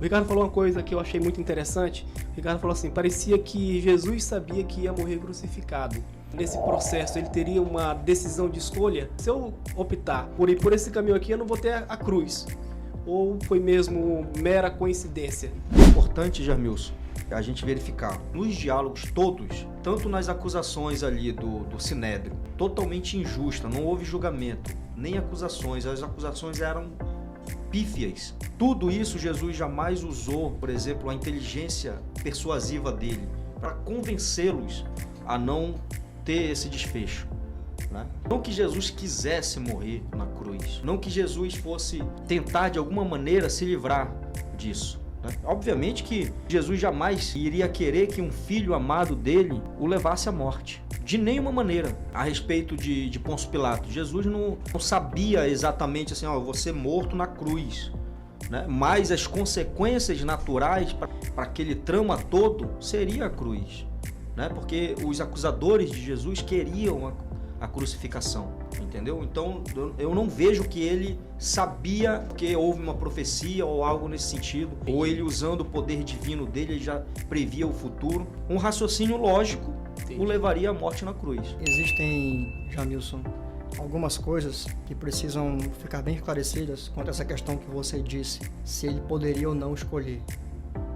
O Ricardo falou uma coisa que eu achei muito interessante. O Ricardo falou assim, parecia que Jesus sabia que ia morrer crucificado. Nesse processo, ele teria uma decisão de escolha. Se eu optar por ir por esse caminho aqui, eu não vou ter a cruz. Ou foi mesmo mera coincidência? É importante, Jamilson, a gente verificar nos diálogos todos, tanto nas acusações ali do Sinédrio, totalmente injusta, não houve julgamento, nem acusações, as acusações eram pífias. Tudo isso Jesus jamais usou, por exemplo, a inteligência persuasiva dele para convencê-los a não ter esse desfecho, né? Não que Jesus quisesse morrer na cruz, não que Jesus fosse tentar de alguma maneira se livrar disso, né? Obviamente que Jesus jamais iria querer que um filho amado dele o levasse à morte, de nenhuma maneira. A respeito de Pôncio Pilato, Jesus não sabia exatamente assim, ó, eu vou ser morto na cruz, né? Mas as consequências naturais para aquele trama todo seria a cruz, né? Porque os acusadores de Jesus queriam a crucificação, entendeu? Então eu não vejo que ele sabia que houve uma profecia ou algo nesse sentido, ou ele usando o poder divino dele, ele já previa o futuro. Um raciocínio lógico o levaria à morte na cruz. Existem, Jamilson, algumas coisas que precisam ficar bem esclarecidas quanto a essa questão que você disse, se ele poderia ou não escolher,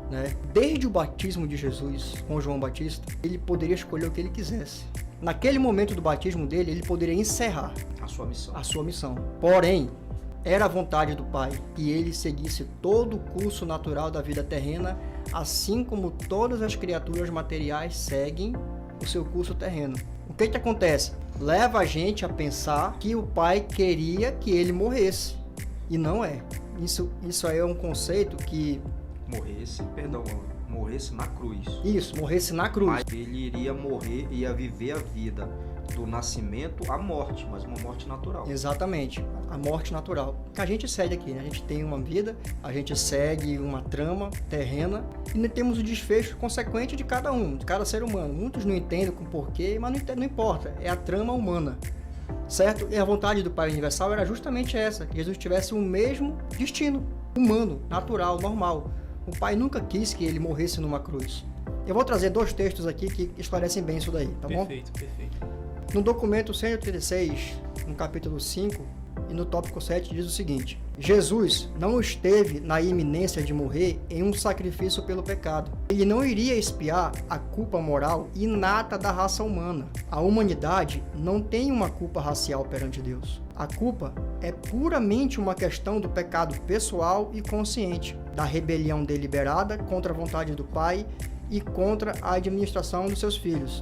né? Desde o batismo de Jesus com João Batista, ele poderia escolher o que ele quisesse. Naquele momento do batismo dele, ele poderia encerrar a sua missão. Porém, era a vontade do Pai que ele seguisse todo o curso natural da vida terrena, assim como todas as criaturas materiais seguem o seu curso terreno. O que acontece? Leva a gente a pensar que o Pai queria que ele morresse. E não é. Isso aí é um conceito que... Morresse na cruz. Isso, morresse na cruz. Mas ele iria morrer, ia viver a vida do nascimento à morte, mas uma morte natural. Exatamente, a morte natural. Que a gente segue aqui, né? A gente tem uma vida, a gente segue uma trama terrena e temos o desfecho consequente de cada um, de cada ser humano. Muitos não entendem com porquê, mas não importa, é a trama humana, certo? E a vontade do Pai Universal era justamente essa, que Jesus tivesse o mesmo destino, humano, natural, normal. O Pai nunca quis que ele morresse numa cruz. Eu vou trazer 2 textos aqui que esclarecem bem isso daí, tá bom? Perfeito. No documento 136, no capítulo 5 e no tópico 7, diz o seguinte: Jesus não esteve na iminência de morrer em um sacrifício pelo pecado. Ele não iria expiar a culpa moral inata da raça humana. A humanidade não tem uma culpa racial perante Deus. A culpa é puramente uma questão do pecado pessoal e consciente, da rebelião deliberada contra a vontade do Pai e contra a administração dos seus filhos.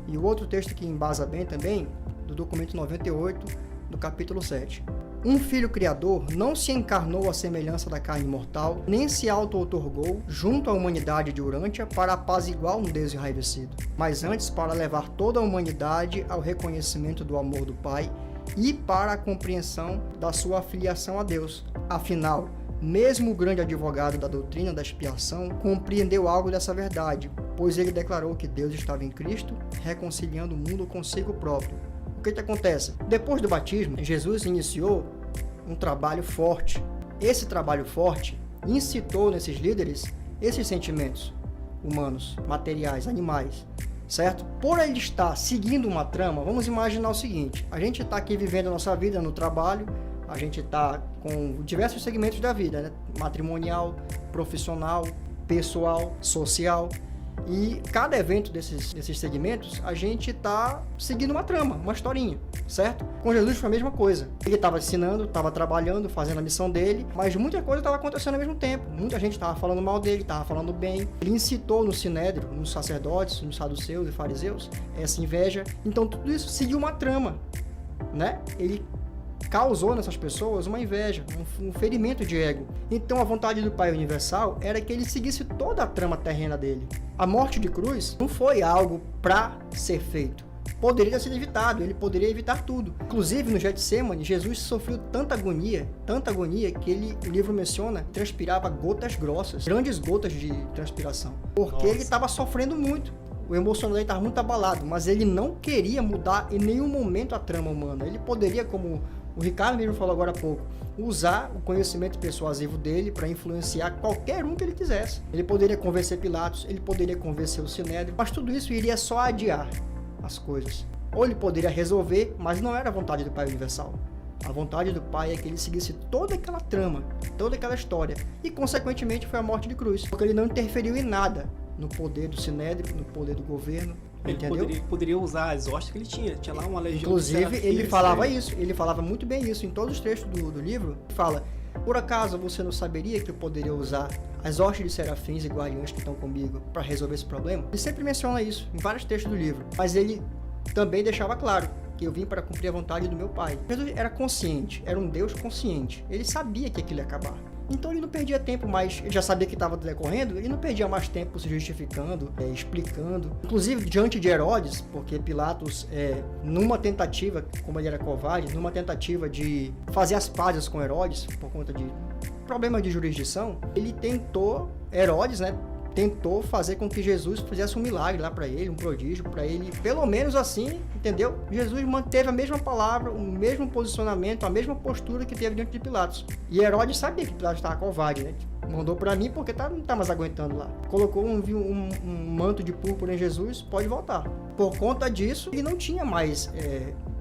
E o outro texto que embasa bem também, do documento 98, do capítulo 7. Um filho criador não se encarnou à semelhança da carne mortal, nem se auto-outorgou junto à humanidade de Urântia para apaziguar um Deus enraivecido, mas antes para levar toda a humanidade ao reconhecimento do amor do Pai e para a compreensão da sua afiliação a Deus. Afinal, mesmo o grande advogado da doutrina da expiação compreendeu algo dessa verdade, pois ele declarou que Deus estava em Cristo, reconciliando o mundo consigo próprio. O que acontece? Depois do batismo, Jesus iniciou um trabalho forte. Esse trabalho forte incitou nesses líderes esses sentimentos humanos, materiais, animais, certo? Por ele estar seguindo uma trama, vamos imaginar o seguinte: a gente está aqui vivendo a nossa vida no trabalho, a gente está com diversos segmentos da vida, né? Matrimonial, profissional, pessoal, social. E cada evento desses segmentos, a gente está seguindo uma trama, uma historinha, certo? Com Jesus foi a mesma coisa. Ele estava ensinando, estava trabalhando, fazendo a missão dele, mas muita coisa estava acontecendo ao mesmo tempo. Muita gente estava falando mal dele, estava falando bem. Ele incitou no Sinédrio, nos sacerdotes, nos saduceus e fariseus, essa inveja. Então tudo isso seguiu uma trama, né? Ele causou nessas pessoas uma inveja, um ferimento de ego. Então a vontade do Pai Universal era que ele seguisse toda a trama terrena dele. A morte de cruz não foi algo para ser feito. Poderia ter sido evitado, ele poderia evitar tudo. Inclusive no Getsêmani, Jesus sofreu tanta agonia, que o livro menciona, transpirava gotas grossas, grandes gotas de transpiração, porque ele estava sofrendo muito. O emocional dele estava muito abalado, mas ele não queria mudar em nenhum momento a trama humana. Ele poderia, como o Ricardo mesmo falou agora há pouco, usar o conhecimento persuasivo dele para influenciar qualquer um que ele quisesse. Ele poderia convencer Pilatos, ele poderia convencer o Sinédrio, mas tudo isso iria só adiar as coisas. Ou ele poderia resolver, mas não era a vontade do Pai Universal. A vontade do Pai é que ele seguisse toda aquela trama, toda aquela história. E, consequentemente, foi a morte de cruz. Porque ele não interferiu em nada no poder do Sinédrio, no poder do governo. Entendeu? Ele poderia usar as hostes que ele tinha. Tinha lá uma legião. Inclusive, ele falava isso. Ele falava muito bem isso. Em todos os trechos do livro, fala: por acaso você não saberia que eu poderia usar as hostes de serafins e guardiões que estão comigo para resolver esse problema? Ele sempre menciona isso em vários textos do livro. Mas ele também deixava claro que eu vim para cumprir a vontade do meu Pai. Jesus era consciente, era um Deus consciente. Ele sabia que aquilo ia acabar. Então ele não perdia tempo mais, ele já sabia que estava decorrendo, ele não perdia mais tempo se justificando, explicando. Inclusive diante de Herodes, porque Pilatos, numa tentativa, como ele era covarde, numa tentativa de fazer as pazes com Herodes, por conta de problemas de jurisdição, ele tentou, Herodes, tentou fazer com que Jesus fizesse um milagre lá para ele, um prodígio para ele, pelo menos assim, entendeu? Jesus manteve a mesma palavra, o mesmo posicionamento, a mesma postura que teve diante de Pilatos. E Herodes sabia que Pilatos estava covarde, Mandou para mim porque não tá mais aguentando lá. Colocou um manto de púrpura em Jesus, pode voltar. Por conta disso, ele não tinha mais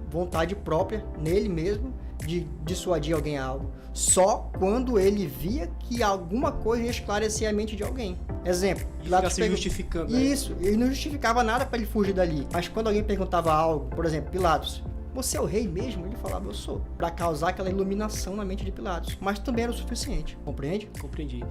vontade própria nele mesmo de dissuadir alguém a algo. Só quando ele via que alguma coisa ia esclarecer a mente de alguém. Exemplo, Pilatos se justificando. Isso, ele não justificava nada para ele fugir dali. Mas quando alguém perguntava algo, por exemplo, Pilatos, você é o rei mesmo? Ele falava, eu sou. Para causar aquela iluminação na mente de Pilatos. Mas também era o suficiente. Compreende? Compreendi.